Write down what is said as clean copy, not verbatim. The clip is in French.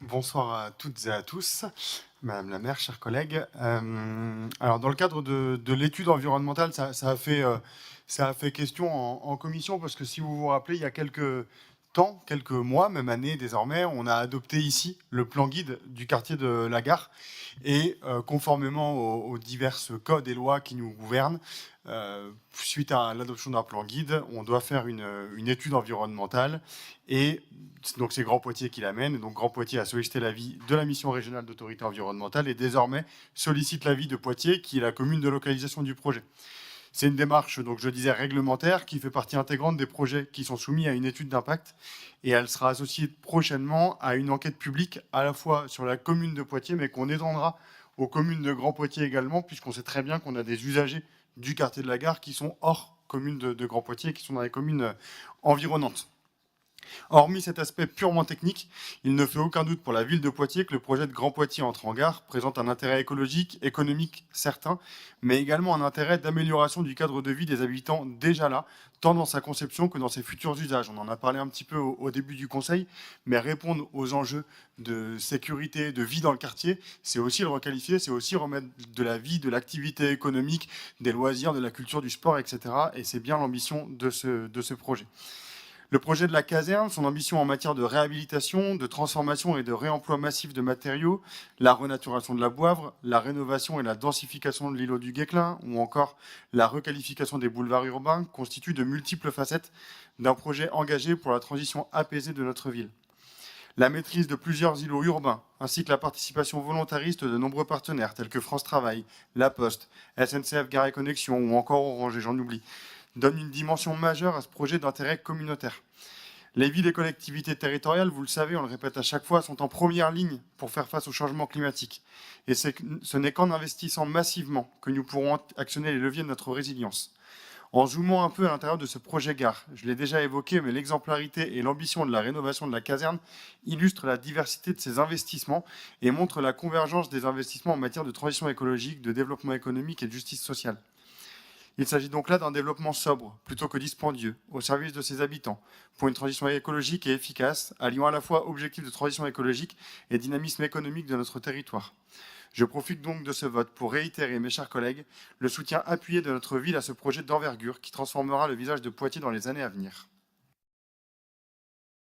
Bonsoir à toutes et à tous, Madame la maire, chers collègues. Alors, dans le cadre de l'étude environnementale, ça a fait question en commission, parce que si vous vous rappelez, il y a quelques temps, quelques mois, même années désormais, on a adopté ici le plan guide du quartier de la Gare. Et conformément aux divers codes et lois qui nous gouvernent, suite à l'adoption d'un plan guide, on doit faire une étude environnementale. Et donc c'est Grand Poitiers qui l'amène. Et donc Grand Poitiers a sollicité l'avis de la mission régionale d'autorité environnementale et désormais sollicite l'avis de Poitiers, qui est la commune de localisation du projet. C'est une démarche, donc je disais, réglementaire, qui fait partie intégrante des projets qui sont soumis à une étude d'impact, et elle sera associée prochainement à une enquête publique, à la fois sur la commune de Poitiers, mais qu'on étendra aux communes de Grand Poitiers également, puisqu'on sait très bien qu'on a des usagers du quartier de la Gare qui sont hors commune de Grand Poitiers, qui sont dans les communes environnantes. Hormis cet aspect purement technique, il ne fait aucun doute pour la ville de Poitiers que le projet de Grand Poitiers entre en gare présente un intérêt écologique, économique certain, mais également un intérêt d'amélioration du cadre de vie des habitants déjà là, tant dans sa conception que dans ses futurs usages. On en a parlé un petit peu au début du conseil, mais répondre aux enjeux de sécurité, de vie dans le quartier, c'est aussi le requalifier, c'est aussi remettre de la vie, de l'activité économique, des loisirs, de la culture, du sport, etc. Et c'est bien l'ambition de ce projet. Le projet de la caserne, son ambition en matière de réhabilitation, de transformation et de réemploi massif de matériaux, la renaturation de la Boivre, la rénovation et la densification de l'îlot du Guesclin, ou encore la requalification des boulevards urbains, constituent de multiples facettes d'un projet engagé pour la transition apaisée de notre ville. La maîtrise de plusieurs îlots urbains, ainsi que la participation volontariste de nombreux partenaires tels que France Travail, La Poste, SNCF Gare et Connexion ou encore Orange, et j'en oublie, donne une dimension majeure à ce projet d'intérêt communautaire. Les villes et collectivités territoriales, vous le savez, on le répète à chaque fois, sont en première ligne pour faire face au changement climatique. Et ce n'est qu'en investissant massivement que nous pourrons actionner les leviers de notre résilience. En zoomant un peu à l'intérieur de ce projet gare, je l'ai déjà évoqué, mais l'exemplarité et l'ambition de la rénovation de la caserne illustrent la diversité de ces investissements et montrent la convergence des investissements en matière de transition écologique, de développement économique et de justice sociale. Il s'agit donc là d'un développement sobre, plutôt que dispendieux, au service de ses habitants, pour une transition écologique et efficace, alliant à la fois objectifs de transition écologique et dynamisme économique de notre territoire. Je profite donc de ce vote pour réitérer, mes chers collègues, le soutien appuyé de notre ville à ce projet d'envergure qui transformera le visage de Poitiers dans les années à venir.